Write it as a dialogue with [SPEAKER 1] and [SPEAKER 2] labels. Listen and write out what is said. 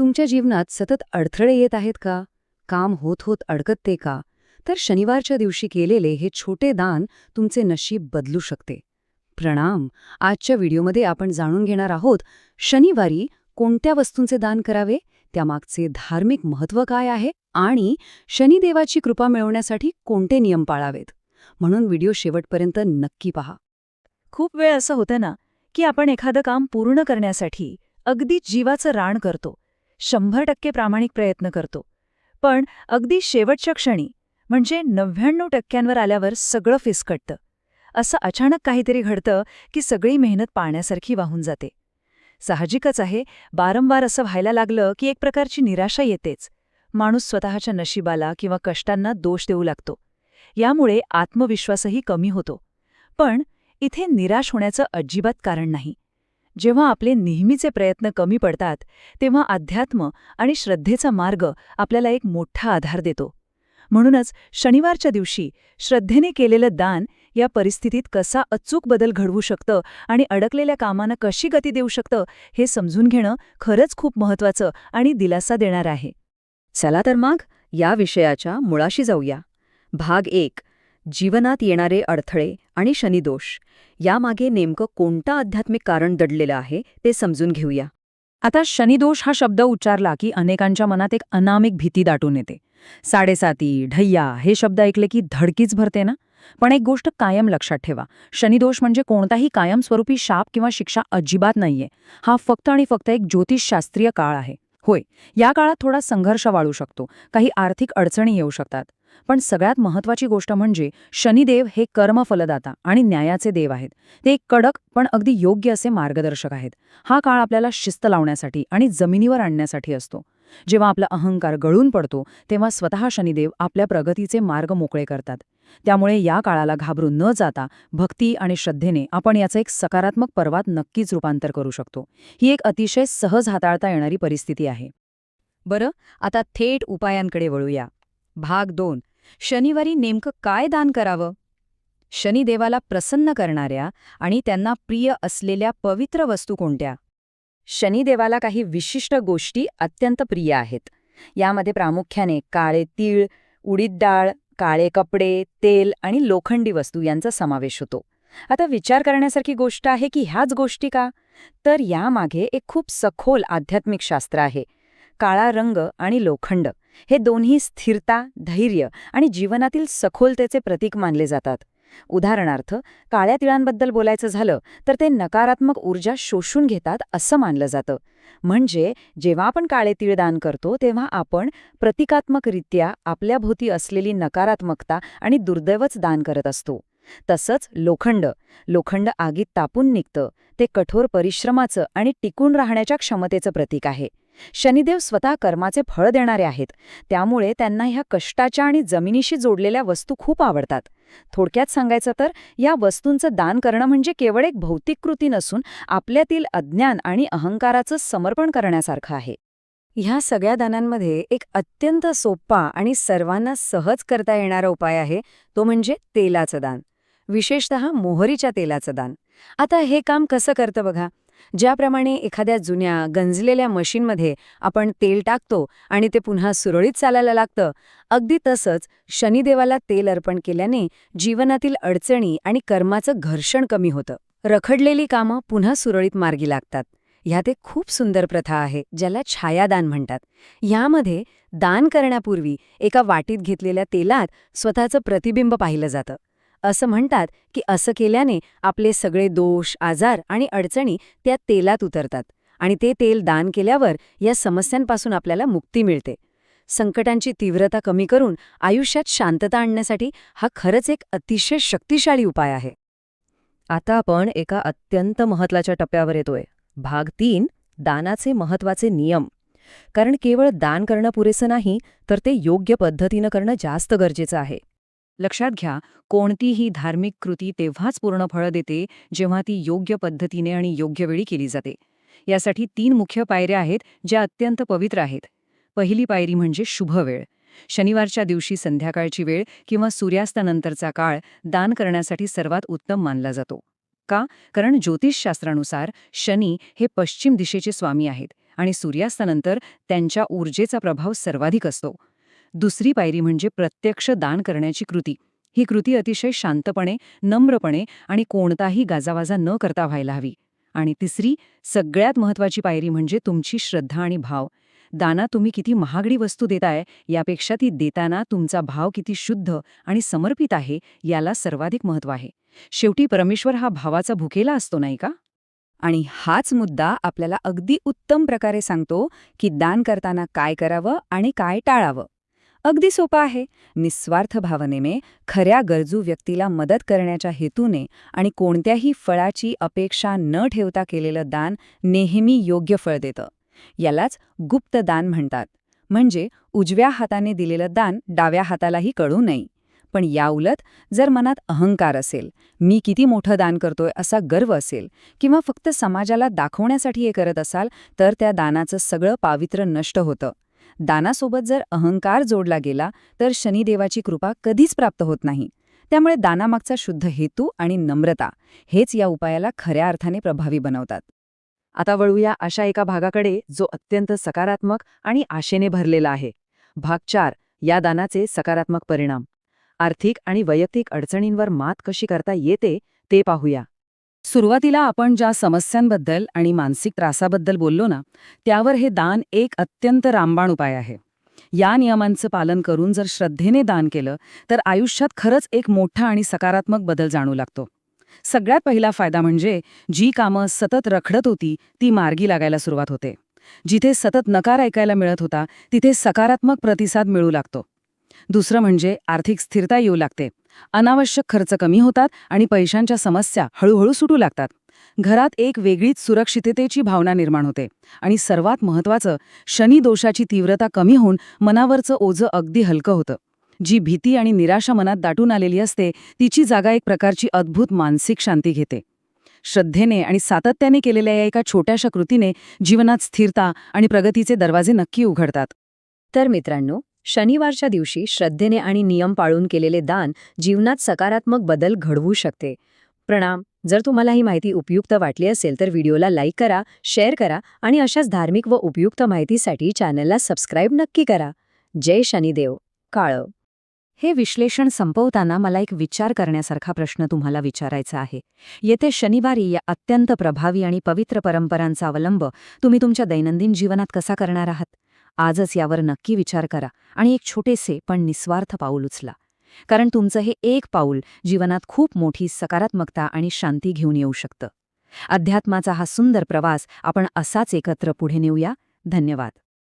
[SPEAKER 1] तुमच्या जीवनात सतत अडथळे येत आहेत का? काम होत होत अडकते का? तर शनिवारच्या दिवशी केलेले हे छोटे दान तुमचे नशीब बदलू शकते. प्रणाम. आजच्या व्हिडिओमध्ये आपण जाणून घेणार आहोत शनिवारी कोणत्या वस्तूंचे दान करावे, त्यामागचे धार्मिक महत्त्व काय आहे आणि शनिदेवाची कृपा मिळवण्यासाठी कोणते नियम पाळावेत. म्हणून व्हिडिओ शेवटपर्यंत नक्की पहा.
[SPEAKER 2] खूप वेळ असं होतं ना की आपण एखादं काम पूर्ण करण्यासाठी अगदी जीवाचं रान करतो, 100% प्रामाणिक प्रयत्न करतो. पण अगदी शेवटच्या क्षणी म्हणजे 99% आल्यावर सगळं फिसकटतं. असं अचानक काहीतरी घडतं की सगळी मेहनत पाण्यासारखी वाहून जाते. साहजिकच आहे, वारंवार असं व्हायला लागलं की एक प्रकारची निराशा येतेच. माणूस स्वतःच्या नशिबाला किंवा कष्टांना दोष देऊ लागतो. यामुळे आत्मविश्वासही कमी होतो. पण इथे निराश होण्याचं अजिबात कारण नाही. जेव्हा आपले नेहमीचे प्रयत्न कमी पडतात तेव्हा अध्यात्म आणि श्रद्धेचा मार्ग आपल्याला एक मोठा आधार देतो. म्हणूनच शनिवारच्या दिवशी श्रद्धेने केलेलं दान या परिस्थितीत कसा अचूक बदल घडवू शकतं आणि अडकलेल्या कामांना कशी गती देऊ शकतं हे समजून घेणं खरंच खूप महत्त्वाचं आणि दिलासा देणार आहे.
[SPEAKER 1] चला तर मग या विषयाच्या मुळाशी जाऊया. भाग 1. जीवनात येणारे अडथळे आणि शनिदोष. यामागे नेमकं कोणतं आध्यात्मिक कारण दडलेलं आहे ते समजून घेऊया.
[SPEAKER 2] आता शनिदोष हा शब्द उच्चारला की अनेकांच्या मनात एक अनामिक भीती दाटून येते. 7.7 ढय्या हे शब्द ऐकले की धडकीच भरते ना. पण एक गोष्ट कायम लक्षात ठेवा, शनिदोष म्हणजे कोणताही कायमस्वरूपी शाप किंवा शिक्षा अजिबात नाहीये. हा फक्त आणि फक्त एक ज्योतिषशास्त्रीय काळ आहे. होय, या काळात थोडा संघर्ष वाढू शकतो, काही आर्थिक अडचणी येऊ शकतात. पण सगळ्यात महत्त्वाची गोष्ट म्हणजे शनिदेव हे कर्मफलदाता आणि न्यायाचे देव आहेत. ते एक कडक पण अगदी योग्य असे मार्गदर्शक आहेत. हा काळ आपल्याला शिस्त लावण्यासाठी आणि जमिनीवर आणण्यासाठी असतो. जेव्हा आपला अहंकार गळून पडतो तेव्हा स्वतः शनिदेव आपल्या प्रगतीचे मार्ग मोकळे करतात. त्यामुळे या काळाला घाबरून न जाता भक्ती आणि श्रद्धेने आपण याचं एक सकारात्मक पर्वात नक्कीच रूपांतर करू शकतो. ही एक अतिशय सहज हाताळता येणारी परिस्थिती आहे.
[SPEAKER 1] बरं, आता थेट उपायांकडे वळूया. भाग 2. शनिवारी नेमकं काय दान करावं? शनिदेवाला प्रसन्न करणाऱ्या आणि त्यांना प्रिय असलेल्या पवित्र वस्तू कोणत्या? शनिदेवाला काही विशिष्ट गोष्टी अत्यंत प्रिय आहेत. यामध्ये प्रामुख्याने काळे तीळ, उडीद डाळ, काळे कपडे, तेल आणि लोखंडी वस्तू यांचा समावेश होतो. आता विचार करण्यासारखी गोष्ट आहे की ह्याच गोष्टी का? तर यामागे एक खूप सखोल आध्यात्मिक शास्त्र आहे. काळा रंग आणि लोखंड हे दोन्ही स्थिरता, धैर्य आणि जीवनातील सखोलतेचे प्रतीक मानले जातात. उदाहरणार्थ, काळ्या तिळांबद्दल बोलायचं झालं तर ते नकारात्मक ऊर्जा शोषून घेतात असं मानलं जातं. म्हणजे जेव्हा आपण काळे तीळ दान करतो तेव्हा आपण प्रतिकात्मकरित्या आपल्याभोवती असलेली नकारात्मकता आणि दुर्दैवच दान करत असतो. तसंच लोखंड आगीत तापून निघतं. ते कठोर परिश्रमाचं आणि टिकून राहण्याच्या क्षमतेचं प्रतीक आहे. शनिदेव स्वतः कर्माचे फळ देणारे आहेत. त्यामुळे त्यांना ह्या कष्टाच्या आणि जमिनीशी जोडलेल्या वस्तू खूप आवडतात. थोडक्यात सांगायचं तर या वस्तूंचं दान करणं म्हणजे केवळ एक भौतिक कृती नसून आपल्यातील अज्ञान आणि अहंकाराचं समर्पण करण्यासारखं आहे. ह्या सगळ्या दानांमध्ये एक अत्यंत सोपा आणि सर्वांना सहज करता येणारा उपाय आहे, तो म्हणजे तेलाचं दान. विशेषतः मोहरीच्या तेलाचं दान. आता हे काम कसं करतं बघा. ज्याप्रमाणे एखाद्या जुन्या गंजलेल्या मशीनमध्ये आपण तेल टाकतो आणि ते पुन्हा सुरळीत चालायला लागतं, अगदी तसंच शनिदेवाला तेल अर्पण केल्याने जीवनातील अडचणी आणि कर्माचं घर्षण कमी होतं. रखडलेली कामं पुन्हा सुरळीत मार्गी लागतात. ह्यात एक खूप सुंदर प्रथा आहे ज्याला छायादान म्हणतात. यामध्ये दान करण्यापूर्वी एका वाटीत घेतलेल्या तेलात स्वतःचं प्रतिबिंब पाहिलं जातं. असं म्हणतात की असं केल्याने आपले सगळे दोष, आजार आणि अडचणी त्या तेलात उतरतात आणि ते तेल दान केल्यावर या समस्यांपासून आपल्याला मुक्ती मिळते. संकटांची तीव्रता कमी करून आयुष्यात शांतता आणण्यासाठी हा खरंच एक अतिशय शक्तिशाली उपाय आहे. आता आपण एका अत्यंत महत्त्वाच्या टप्प्यावर येतोय. भाग 3. दानाचे महत्त्वाचे नियम. कारण केवळ दान करणं पुरेसं नाही, तर ते योग्य पद्धतीनं करणं जास्त गरजेचं आहे. लक्षात घ्या, कोणतीही धार्मिक कृती तेव्हाच पूर्ण फळं देते जेव्हा ती योग्य पद्धतीने आणि योग्य वेळी केली जाते. यासाठी 3 मुख्य पायऱ्या आहेत ज्या अत्यंत पवित्र आहेत. पहिली पायरी म्हणजे शुभ वेळ. शनिवारच्या दिवशी संध्याकाळची वेळ किंवा सूर्यास्तानंतरचा काळ दान करण्यासाठी सर्वात उत्तम मानला जातो. का? कारण ज्योतिषशास्त्रानुसार शनी हे पश्चिम दिशेचे स्वामी आहेत आणि सूर्यास्तानंतर त्यांच्या ऊर्जेचा प्रभाव सर्वाधिक असतो. दुसरी पायरी म्हणजे प्रत्यक्ष दान करण्याची कृती. ही कृती अतिशय शांतपणे, नम्रपणे आणि कोणताही गाजावाजा न करता व्हायला हवी. आणि तिसरी, सगळ्यात महत्त्वाची पायरी म्हणजे तुमची श्रद्धा आणि भाव. दानात तुम्ही किती महागडी वस्तू देताय यापेक्षा ती देताना तुमचा भाव किती शुद्ध आणि समर्पित आहे याला सर्वाधिक महत्त्व आहे. शेवटी परमेश्वर हा भावाचा भुकेला असतो, नाही का? आणि हाच मुद्दा आपल्याला अगदी उत्तम प्रकारे सांगतो की दान करताना काय करावं आणि काय टाळावं. अगदी सोपं आहे. निस्वार्थ भावनेने, खऱ्या गरजू व्यक्तीला मदत करण्याच्या हेतूने आणि कोणत्याही फळाची अपेक्षा न ठेवता केलेलं दान नेहमी योग्य फळ देतं. यालाच गुप्त दान म्हणतात. म्हणजे उजव्या हाताने दिलेलं दान डाव्या हातालाही कळू नये. पण याउलट जर मनात अहंकार असेल, मी किती मोठं दान करतोय असा गर्व असेल, किंवा फक्त समाजाला दाखवण्यासाठी हे करत असाल, तर त्या दानाचं सगळं पावित्र्य नष्ट होतं. दानासोबत जर अहंकार जोडला गेला तर शनिदेवाची कृपा कधीच प्राप्त होत नाही. त्यामुळे दानामागचा शुद्ध हेतू आणि नम्रता हेच या उपायाला खऱ्या अर्थाने प्रभावी बनवतात. आता वळूया अशा एका भागाकडे जो अत्यंत सकारात्मक आणि आशेने भरलेला आहे. भाग 4, या दानाचे सकारात्मक परिणाम. आर्थिक आणि वैयक्तिक अडचणींवर मात कशी करता येते ते पाहूया. सुरुवातीला आपण ज्या समस्यांबद्दल आणि मानसिक त्रासाबद्दल बोललो ना, त्यावर हे दान एक अत्यंत रामबाण उपाय आहे. या नियमांचं पालन करून जर श्रद्धेने दान केलं तर आयुष्यात खरंच एक मोठा आणि सकारात्मक बदल जाणू लागतो. सगळ्यात पहिला फायदा म्हणजे जी कामं सतत रखडत होती ती मार्गी लागायला सुरुवात होते. जिथे सतत नकार ऐकायला मिळत होता तिथे सकारात्मक प्रतिसाद मिळू लागतो. दुसरं म्हणजे आर्थिक स्थिरता येऊ लागते. अनावश्यक खर्च कमी होतात आणि पैशांच्या समस्या हळूहळू सुटू लागतात. घरात एक वेगळीच सुरक्षिततेची भावना निर्माण होते. आणि सर्वात महत्त्वाचं, शनी दोषाची तीव्रता कमी होऊन मनावरचं ओझं अगदी हलकं होतं. जी भीती आणि निराशा मनात दाटून आलेली असते तिची जागा एक प्रकारची अद्भुत मानसिक शांती घेते. श्रद्धेने आणि सातत्याने केलेल्या या एका छोट्याशा कृतीने जीवनात स्थिरता आणि प्रगतीचे दरवाजे नक्की उघडतात. तर मित्रांनो, शनिवारच्या दिवशी श्रद्धेने आणि नियम पाळून केलेले दान जीवनात सकारात्मक बदल घडवू शकते. प्रणाम. जर तुम्हाला ही माहिती उपयुक्त वाटली असेल तर व्हिडिओला लाईक करा, शेअर करा आणि अशाच धार्मिक व उपयुक्त माहितीसाठी चॅनलला सबस्क्राईब नक्की करा. जय शनिदेव. काळं. हे विश्लेषण संपवताना मला एक विचार करण्यासारखा प्रश्न तुम्हाला विचारायचा आहे. येथे शनिवारी या अत्यंत प्रभावी आणि पवित्र परंपरांचा अवलंब तुम्ही तुमच्या दैनंदिन जीवनात कसा करणार आहात? आजच यावर नक्की विचार करा आणि एक छोटेसे पण निस्वार्थ पाऊल उचला. कारण तुमचं हे एक पाऊल जीवनात खूप मोठी सकारात्मकता आणि शांती घेऊन येऊ शकतं. अध्यात्माचा हा सुंदर प्रवास आपण असाच एकत्र पुढे नेऊया. धन्यवाद.